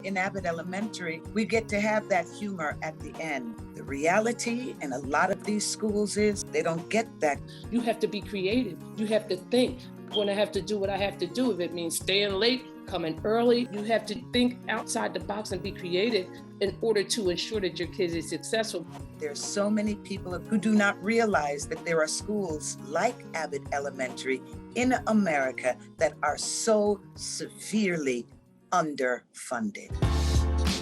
In Abbott Elementary, we get to have that humor at the end. The reality in a lot of these schools is they don't get that. You have to be creative. You have to think. When I have to do what I have to do, if it means staying late, coming early, you have to think outside the box and be creative in order to ensure that your kids is successful. There's so many people who do not realize that there are schools like Abbott Elementary in America that are so severely underfunded.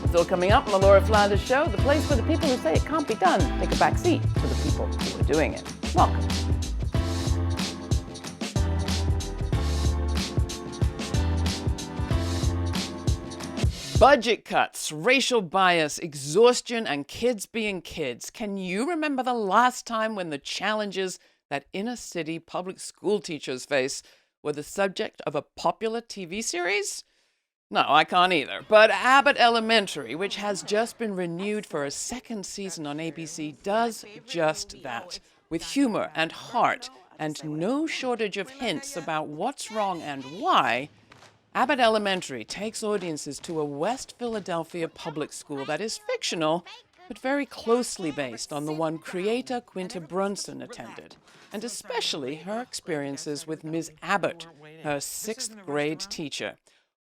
It's all coming up on the Laura Flanders Show, the place where the people who say it can't be done take a back seat to the people who are doing it. Welcome. Budget cuts, racial bias, exhaustion, and kids being kids. Can you remember the last time when the challenges that inner city public school teachers face were the subject of a popular TV series? No, I can't either. But Abbott Elementary, which has just been renewed for a second season on ABC, does just that. With humor and heart and no shortage of hints about what's wrong and why, Abbott Elementary takes audiences to a West Philadelphia public school that is fictional, but very closely based on the one creator Quinta Brunson attended, and especially her experiences with Ms. Abbott, her 6th grade teacher.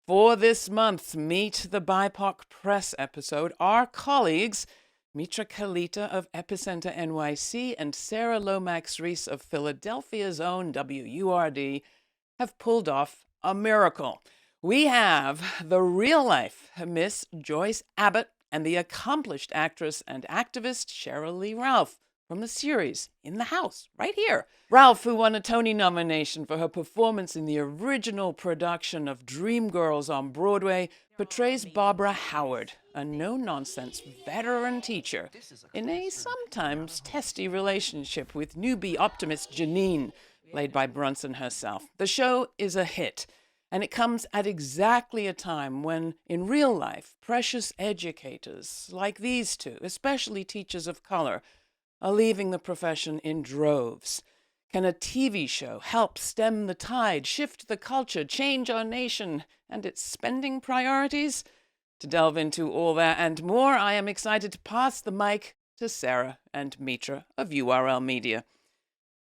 For this month's Meet The BIPOC Press episode, our colleagues, Mitra Kalita of Epicenter NYC and Sara Lomax-Reese of Philadelphia's own WURD, have pulled off a miracle. We have the real-life Miss Joyce Abbott and the accomplished actress and activist Sheryl Lee Ralph from the series In the House, right here. Ralph, who won a Tony nomination for her performance in the original production of Dreamgirls on Broadway, portrays Barbara Howard, a no-nonsense veteran teacher, in a sometimes testy relationship with newbie optimist Janine, played by Brunson herself. The show is a hit, and it comes at exactly a time when, in real life, precious educators like these two, especially teachers of color, are leaving the profession in droves. Can a TV show help stem the tide, shift the culture, change our nation and its spending priorities? To delve into all that and more, I am excited to pass the mic to Sara and Mitra of URL Media.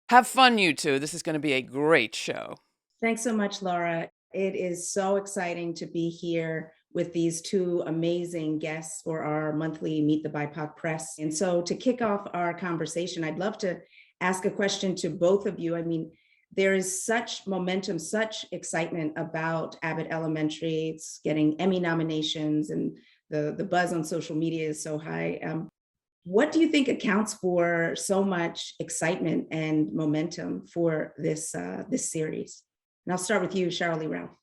Have fun, you two. This is going to be a great show. Thanks so much, Laura. It is so exciting to be here with these two amazing guests for our monthly Meet the BIPOC Press. And so to kick off our conversation, I'd love to ask a question to both of you. I mean, there is such momentum, such excitement about Abbott Elementary. It's getting Emmy nominations and the buzz on social media is so high. What do you think accounts for so much excitement and momentum for this series? And I'll start with you, Sheryl Lee Ralph.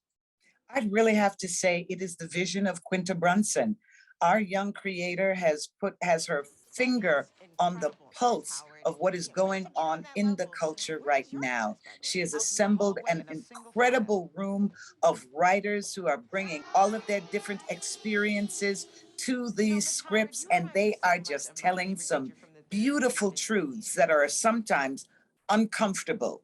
I'd really have to say it is the vision of Quinta Brunson. Our young creator has her finger on the pulse of what is going on in the culture right now. She has assembled an incredible room of writers who are bringing all of their different experiences to these scripts, and they are just telling some beautiful truths that are sometimes uncomfortable,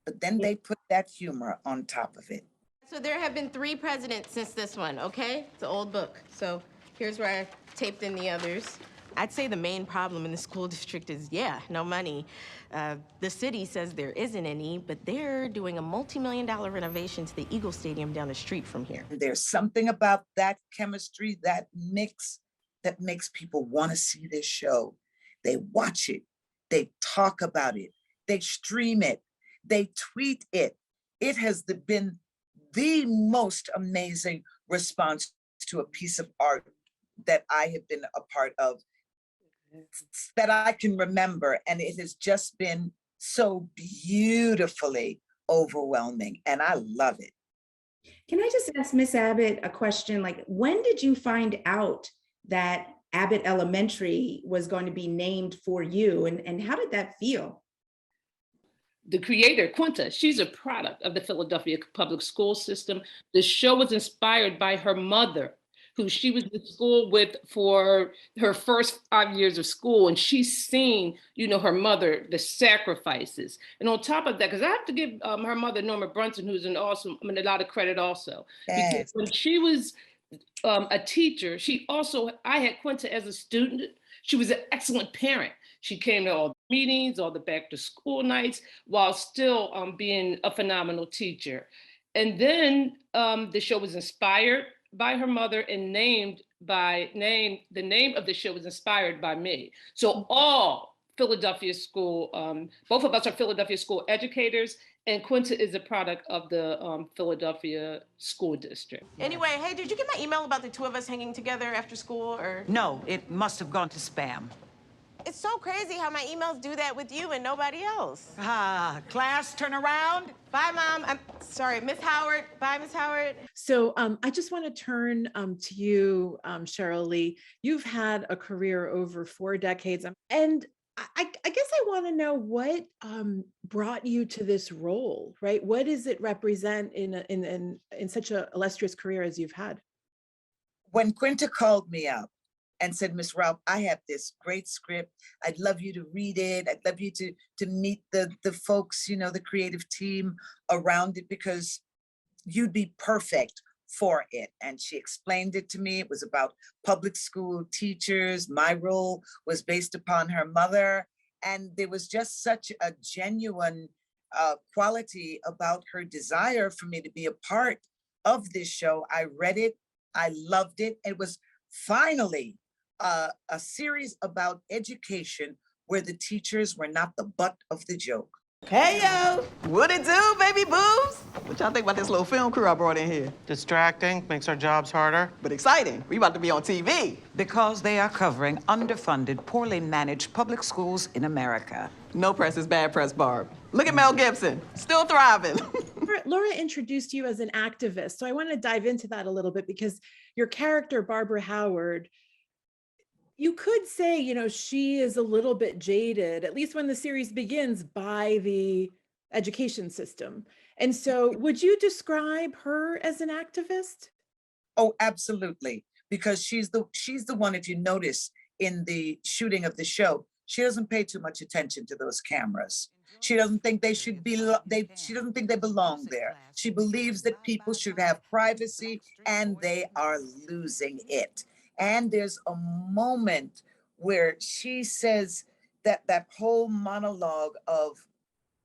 but then they put that humor on top of it. So there have been 3 presidents since this one, okay? It's an old book. So here's where I taped in the others. I'd say the main problem in the school district is, no money. The city says there isn't any, but they're doing a multi-million-dollar renovation to the Eagle Stadium down the street from here. There's something about that chemistry, that mix, that makes people want to see this show. They watch it, they talk about it, they stream it, they tweet it. It has been the most amazing response to a piece of art that I have been a part of, that I can remember. And it has just been so beautifully overwhelming, and I love it. Can I just ask Miss Abbott a question? Like, when did you find out that Abbott Elementary was going to be named for you, and how did that feel? The creator, Quinta, she's a product of the Philadelphia public school system. The show was inspired by her mother, who she was in school with for her first 5 years of school. And she's seen, her mother, the sacrifices. And on top of that, because I have to give her mother, Norma Brunson, who's a lot of credit also. Yes. Because when she was a teacher, I had Quinta as a student. She was an excellent parent. She came to all the meetings, all the back to school nights, while still being a phenomenal teacher. And then the show was inspired by her mother and the name of the show was inspired by me. So all Philadelphia school, both of us are Philadelphia school educators, and Quinta is a product of the Philadelphia school district. Anyway, hey, did you get my email about the two of us hanging together after school, or? No, it must have gone to spam. It's so crazy how my emails do that with you and nobody else. Ah, class, turn around. Bye, Mom. I'm sorry, Miss Howard. Bye, Miss Howard. So I just want to turn to you, Sheryl Lee. You've had a career over 4 decades, and I guess I want to know what brought you to this role, right? What does it represent in such an illustrious career as you've had? When Quinta called me up and said, Miss Ralph, I have this great script. I'd love you to read it. I'd love you to meet the folks, you know, the creative team around it, because you'd be perfect for it. And she explained it to me. It was about public school teachers. My role was based upon her mother. And there was just such a genuine quality about her desire for me to be a part of this show. I read it. I loved it. It was finally a series about education where the teachers were not the butt of the joke. Hey, yo, what it do, baby boobs? What y'all think about this little film crew I brought in here? Distracting, makes our jobs harder. But exciting, we about to be on TV. Because they are covering underfunded, poorly managed public schools in America. No press is bad press, Barb. Look at Mel Gibson, still thriving. Laura introduced you as an activist, so I want to dive into that a little bit, because your character, Barbara Howard, you could say, you know, she is a little bit jaded, at least when the series begins, by the education system. And so would you describe her as an activist? Oh, absolutely. Because she's the one, if you notice in the shooting of the show, she doesn't pay too much attention to those cameras. She doesn't think they should be, she doesn't think they belong there. She believes that people should have privacy, and they are losing it. And there's a moment where she says that whole monologue of,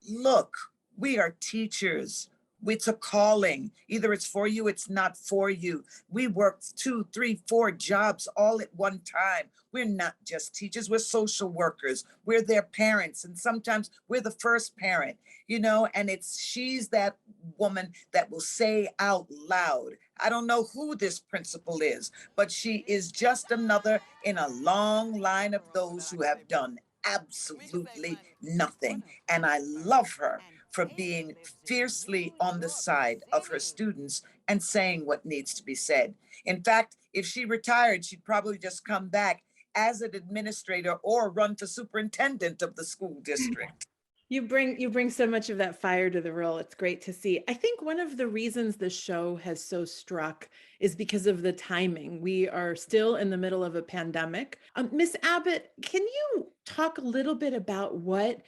look, we are teachers. It's a calling. Either it's for you, it's not for you. We work 2, 3, 4 jobs all at one time. We're not just teachers, we're social workers. We're their parents, and sometimes we're the first parent, you know, and she's that woman that will say out loud, I don't know who this principal is, but she is just another in a long line of those who have done absolutely nothing. And I love her for being fiercely on the side of her students and saying what needs to be said. In fact, if she retired, she'd probably just come back as an administrator or run for superintendent of the school district. You bring so much of that fire to the role. It's great to see. I think one of the reasons the show has so struck is because of the timing. We are still in the middle of a pandemic. Miss Abbott, can you talk a little bit about what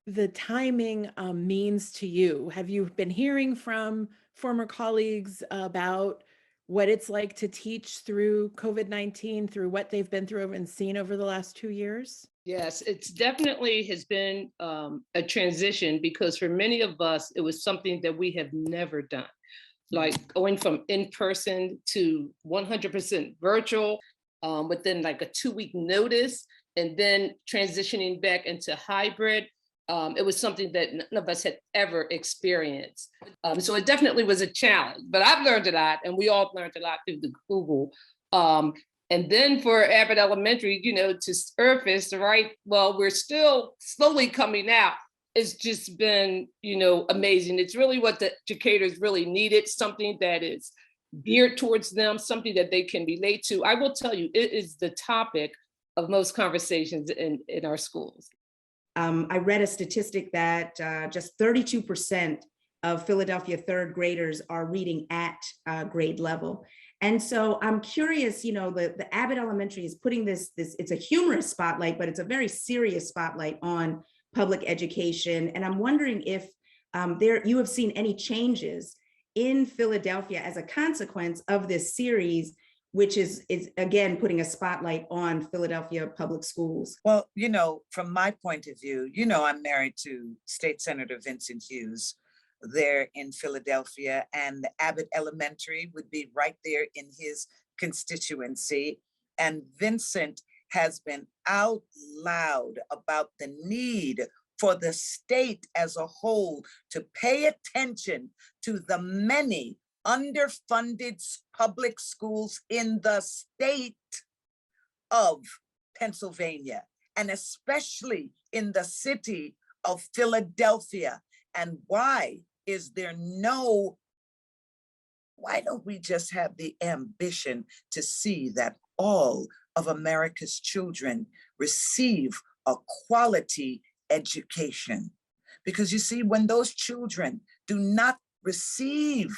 the timing means to you? Have you been hearing from former colleagues about what it's like to teach through COVID-19, through what they've been through and seen over the last 2 years? Yes, it's definitely has been a transition, because for many of us, it was something that we have never done. Like going from in-person to 100% virtual within like a 2-week notice, and then transitioning back into hybrid. It was something that none of us had ever experienced. So it definitely was a challenge, but I've learned a lot, and we all learned a lot through the Google. And then for Abbott Elementary, you know, to surface, right? Well, we're still slowly coming out. It's just been, you know, amazing. It's really what the educators really needed, something that is geared towards them, something that they can relate to. I will tell you, it is the topic of most conversations in our schools. I read a statistic that just 32% of Philadelphia third graders are reading at grade level. And so I'm curious, you know, the Abbott Elementary is putting this, it's a humorous spotlight, but it's a very serious spotlight on public education. And I'm wondering if you have seen any changes in Philadelphia as a consequence of this series, which is again putting a spotlight on Philadelphia public schools? Well, you know, from my point of view, you know, I'm married to State Senator Vincent Hughes there in Philadelphia, and Abbott Elementary would be right there in his constituency. And Vincent has been out loud about the need for the state as a whole to pay attention to the many underfunded public schools in the state of Pennsylvania, and especially in the city of Philadelphia. And why don't we just have the ambition to see that all of America's children receive a quality education? Because you see, when those children do not receive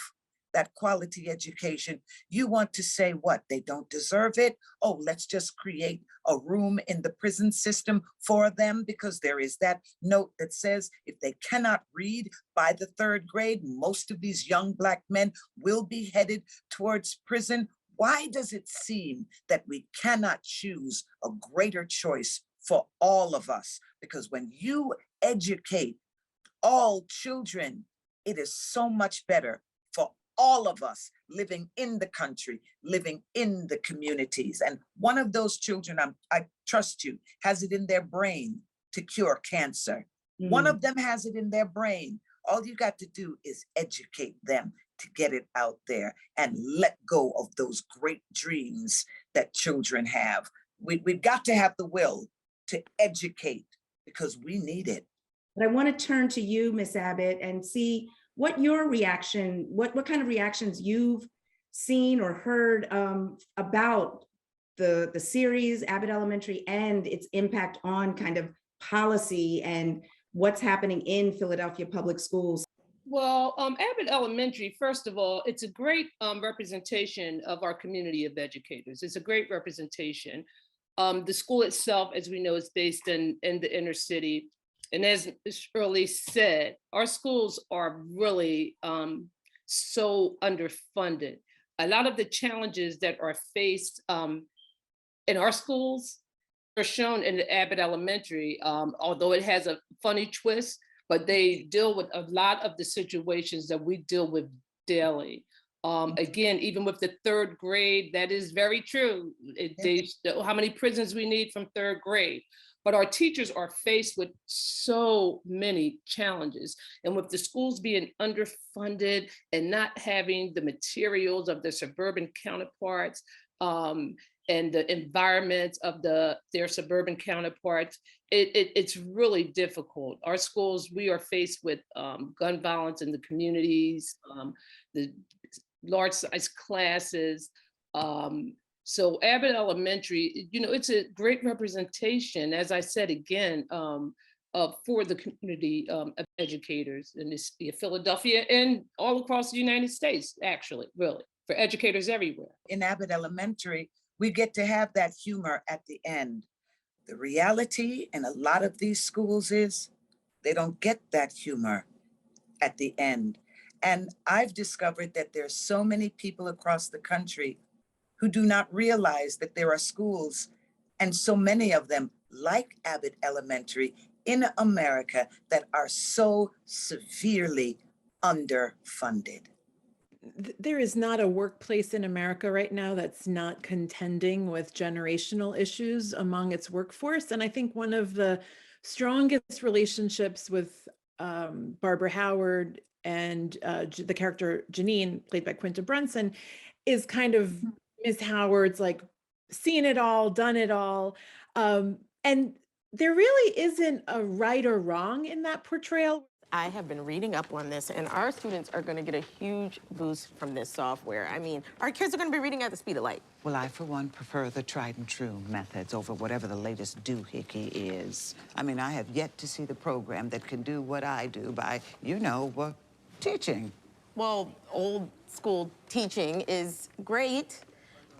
that quality education, you want to say what? They don't deserve it? Oh, let's just create a room in the prison system for them, because there is that note that says if they cannot read by the 3rd grade, most of these young Black men will be headed towards prison. Why does it seem that we cannot choose a greater choice for all of us? Because when you educate all children, it is so much better for all of us living in the country, living in the communities. And one of those children, I trust you, has it in their brain to cure cancer. One of them has it in their brain. All you got to do is educate them to get it out there and let go of those great dreams that children have. We've got to have the will to educate, because we need it. But I want to turn to you, Ms. Abbott, and see what your reaction, what kind of reactions you've seen or heard about the series Abbott Elementary and its impact on kind of policy and what's happening in Philadelphia public schools. Well, Abbott Elementary, first of all, it's a great representation of our community of educators. It's a great representation. The school itself, as we know, is based in the inner city. And as Sheryl said, our schools are really so underfunded. A lot of the challenges that are faced in our schools are shown in the Abbott Elementary, although it has a funny twist, but they deal with a lot of the situations that we deal with daily. Again, even with the 3rd grade, that is very true. How many prisons we need from 3rd grade. But our teachers are faced with so many challenges. And with the schools being underfunded and not having the materials of their suburban counterparts and the environments of their suburban counterparts, it's really difficult. Our schools, we are faced with gun violence in the communities, the large size classes. So Abbott Elementary, you know, it's a great representation, as I said again, for the community of educators in this Philadelphia and all across the United States, actually, really, for educators everywhere. In Abbott Elementary, we get to have that humor at the end. The reality in a lot of these schools is they don't get that humor at the end. And I've discovered that there's so many people across the country who do not realize that there are schools, and so many of them, like Abbott Elementary in America, that are so severely underfunded. There is not a workplace in America right now that's not contending with generational issues among its workforce. And I think one of the strongest relationships with Barbara Howard and the character Janine, played by Quinta Brunson, is kind of Ms. Howard's like seen it all, done it all. And there really isn't a right or wrong in that portrayal. I have been reading up on this, and our students are going to get a huge boost from this software. I mean, our kids are going to be reading at the speed of light. Well, I, for one, prefer the tried and true methods over whatever the latest doohickey is. I mean, I have yet to see the program that can do what I do by, you know, teaching. Well, old school teaching is great,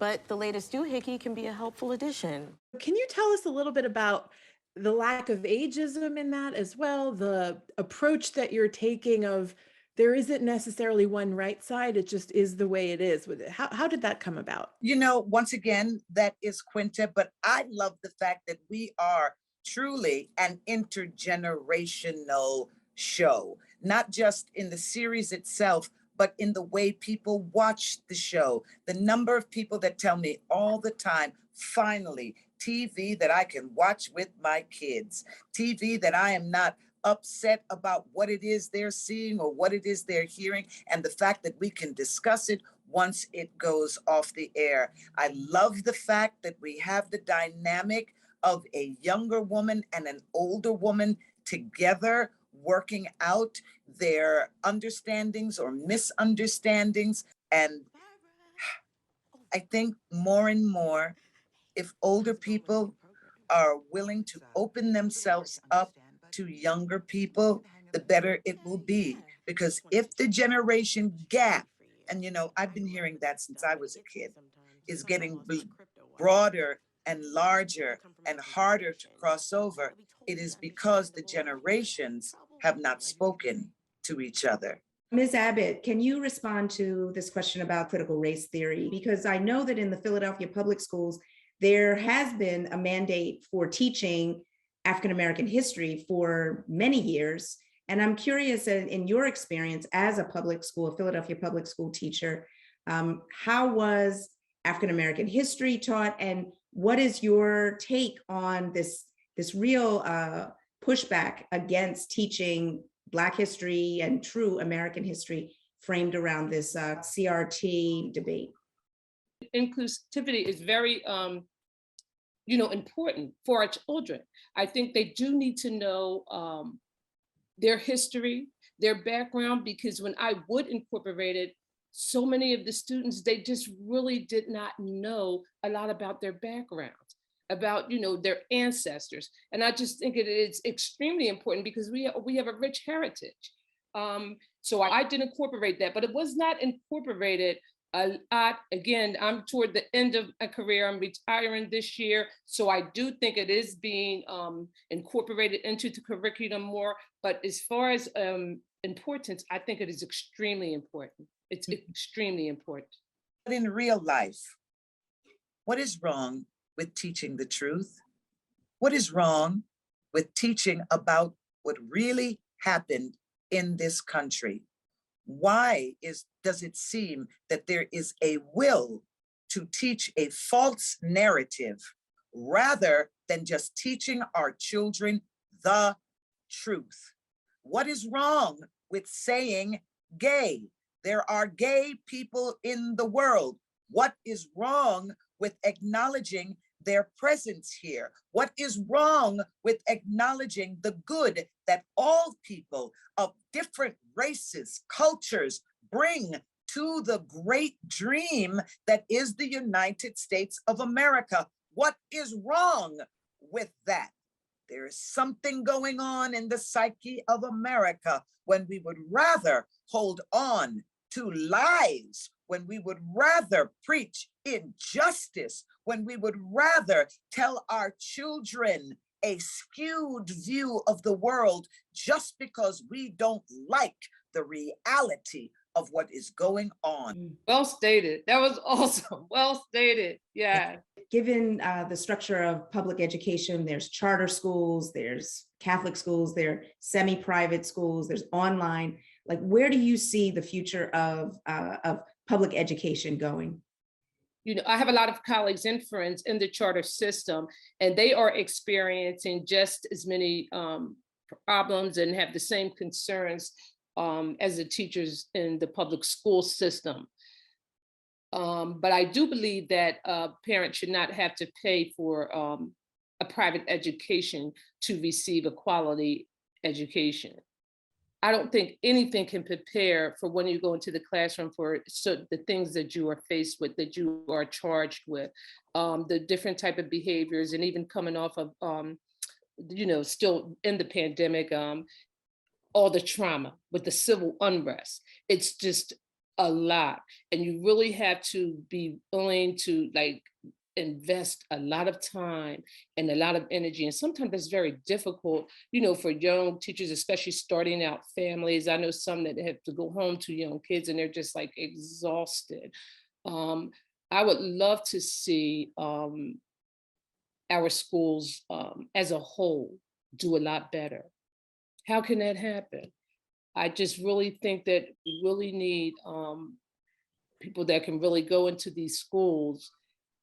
but the latest doohickey can be a helpful addition. Can you tell us a little bit about the lack of ageism in that as well, the approach that you're taking of there isn't necessarily one right side, it just is the way it is with it. How did that come about? You know, once again, that is Quinta, but I love the fact that we are truly an intergenerational show, not just in the series itself, but in the way people watch the show. The number of people that tell me all the time, finally, TV that I can watch with my kids, TV that I am not upset about what it is they're seeing or what it is they're hearing, and the fact that we can discuss it once it goes off the air. I love the fact that we have the dynamic of a younger woman and an older woman together working out their understandings or misunderstandings. And I think more and more, if older people are willing to open themselves up to younger people, the better it will be. Because if the generation gap, and you know, I've been hearing that since I was a kid, is getting broader and larger and harder to cross over, it is because the generations have not spoken to each other. Ms. Abbott, can you respond to this question about critical race theory? Because I know that in the Philadelphia public schools, there has been a mandate for teaching African-American history for many years. And I'm curious, in your experience as a public school, a Philadelphia public school teacher, how was African-American history taught? And what is your take on this real pushback against teaching Black history and true American history framed around this CRT debate? Inclusivity is very, important for our children. I think they do need to know their history, their background, because when I would incorporate it, so many of the students, they just really did not know a lot about their background, about their ancestors. And I just think it is extremely important because we have a rich heritage. So I did incorporate that, but it was not incorporated a lot. Again, I'm toward the end of my career. I'm retiring this year. So I do think it is being incorporated into the curriculum more. But as far as importance, I think it is extremely important. It's extremely important. But in real life, what is wrong with teaching the truth? What is wrong with teaching about what really happened in this country? Why does it seem that there is a will to teach a false narrative rather than just teaching our children the truth? What is wrong with saying gay? There are gay people in the world. What is wrong with acknowledging their presence here? What is wrong with acknowledging the good that all people of different races, cultures bring to the great dream that is the United States of America? What is wrong with that? There is something going on in the psyche of America when we would rather hold on to lies, when we would rather preach injustice, when we would rather tell our children a skewed view of the world just because we don't like the reality of what is going on. Well stated. That was awesome. Well stated. Yeah. Given the structure of public education, there's charter schools, there's Catholic schools, there are semi-private schools, there's online. Like, where do you see the future of public education going? I have a lot of colleagues and friends in the charter system, and they are experiencing just as many problems and have the same concerns as the teachers in the public school system. But I do believe that parents should not have to pay for a private education to receive a quality education. I don't think anything can prepare for when you go into the classroom for the things that you are faced with, that you are charged with, the different type of behaviors, and even coming off of, still in the pandemic, all the trauma with the civil unrest. It's just a lot. And you really have to be willing to invest a lot of time and a lot of energy. And sometimes it's very difficult, for young teachers, especially starting out families. I know some that have to go home to young kids and they're just like exhausted. I would love to see our schools as a whole do a lot better. How can that happen? I just really think that we really need people that can really go into these schools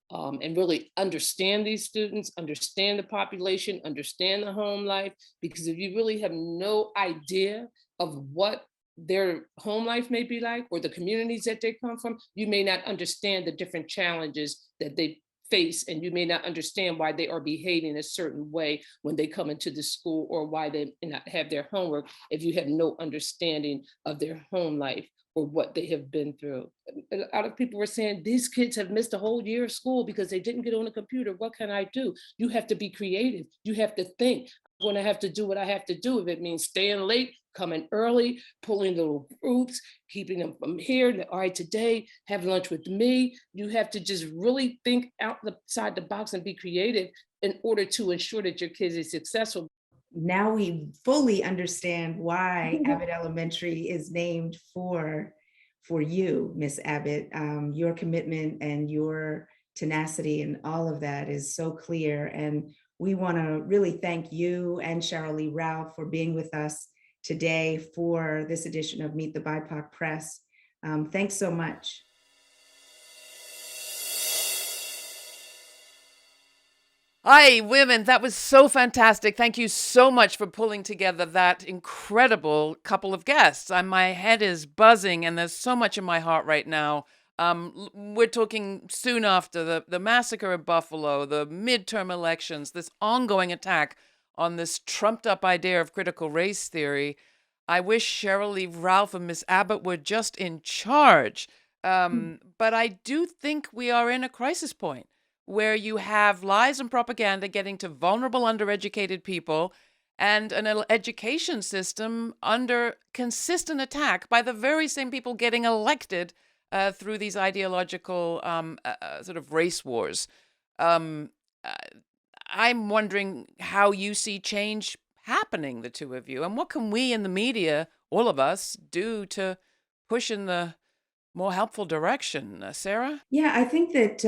and really understand these students, understand the population, understand the home life, because if you really have no idea of what their home life may be like or the communities that they come from, you may not understand the different challenges that they face, and you may not understand why they are behaving a certain way when they come into the school, or why they not have their homework if you have no understanding of their home life or what they have been through. A lot of people were saying, these kids have missed a whole year of school because they didn't get on a computer. What can I do? You have to be creative. You have to think. I'm going to have to do what I have to do. If it means staying late, coming early, pulling little groups, keeping them from here. All right, today, have lunch with me. You have to just really think outside the box and be creative in order to ensure that your kids are successful. Now we fully understand why Abbott Elementary is named for you, Miss Abbott. Your commitment and your tenacity and all of that is so clear. And we want to really thank you and Sheryl Lee Ralph for being with us today for this edition of Meet the BIPOC Press. Thanks so much. Hi, women. That was so fantastic. Thank you so much for pulling together that incredible couple of guests. My head is buzzing and there's so much in my heart right now. We're talking soon after the massacre of Buffalo, the midterm elections, this ongoing attack on this trumped up idea of critical race theory. I wish Sheryl Lee Ralph and Miss Abbott were just in charge. But I do think we are in a crisis point where you have lies and propaganda getting to vulnerable, undereducated people, and an education system under consistent attack by the very same people getting elected through these ideological sort of race wars. I'm wondering how you see change happening, the two of you, and what can we in the media, all of us, do to push in the more helpful direction. Sara? Yeah, I think that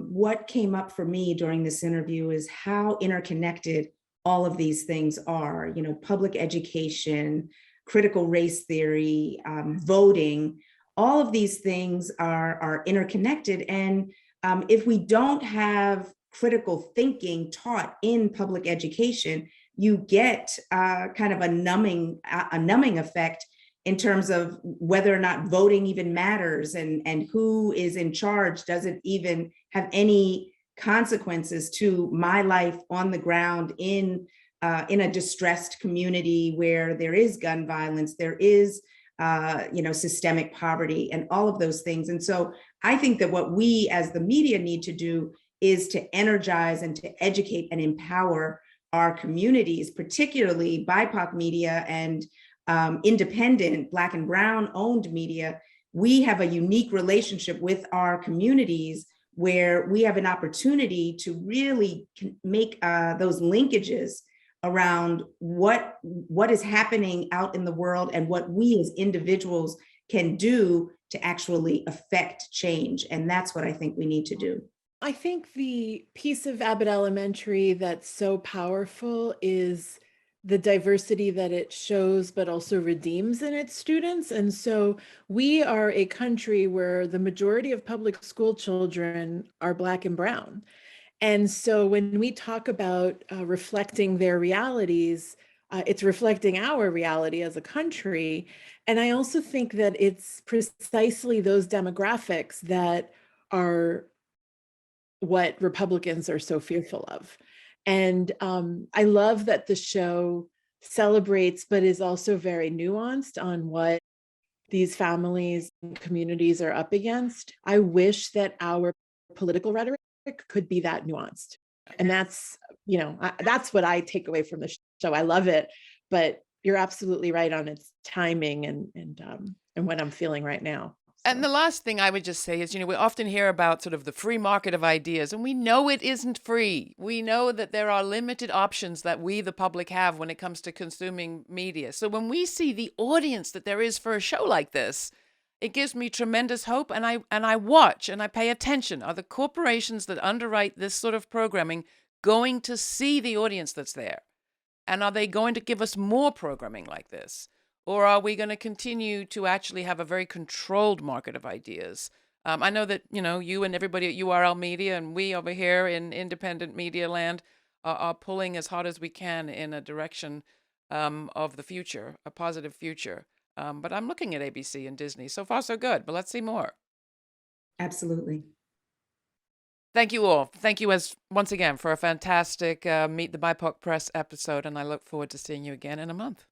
what came up for me during this interview is how interconnected all of these things are. Public education, critical race theory, voting, all of these things are interconnected. And if we don't have critical thinking taught in public education, you get kind of a numbing effect in terms of whether or not voting even matters, and who is in charge doesn't even have any consequences to my life on the ground in a distressed community where there is gun violence, there is systemic poverty and all of those things. And so I think that what we as the media need to do is to energize and to educate and empower our communities, particularly BIPOC media and independent Black and Brown owned media. We have a unique relationship with our communities where we have an opportunity to really make those linkages around what is happening out in the world and what we as individuals can do to actually affect change. And that's what I think we need to do. I think the piece of Abbott Elementary that's so powerful is the diversity that it shows, but also redeems in its students. And so we are a country where the majority of public school children are Black and Brown. And so when we talk about reflecting their realities, it's reflecting our reality as a country. And I also think that it's precisely those demographics that are what Republicans are so fearful of. And I love that the show celebrates, but is also very nuanced on what these families and communities are up against. I wish that our political rhetoric could be that nuanced. And that's, that's what I take away from the show. I love it, but you're absolutely right on its timing and what I'm feeling right now. And the last thing I would just say is, we often hear about sort of the free market of ideas, and we know it isn't free. We know that there are limited options that we, the public, have when it comes to consuming media. So when we see the audience that there is for a show like this, it gives me tremendous hope, and I watch and I pay attention. Are the corporations that underwrite this sort of programming going to see the audience that's there? And are they going to give us more programming like this? Or are we going to continue to actually have a very controlled market of ideas? I know that, you and everybody at URL Media and we over here in independent media land are pulling as hard as we can in a direction of the future, a positive future. But I'm looking at ABC and Disney. So far, so good. But let's see more. Absolutely. Thank you all. Thank you once again for a fantastic Meet the BIPOC Press episode. And I look forward to seeing you again in a month.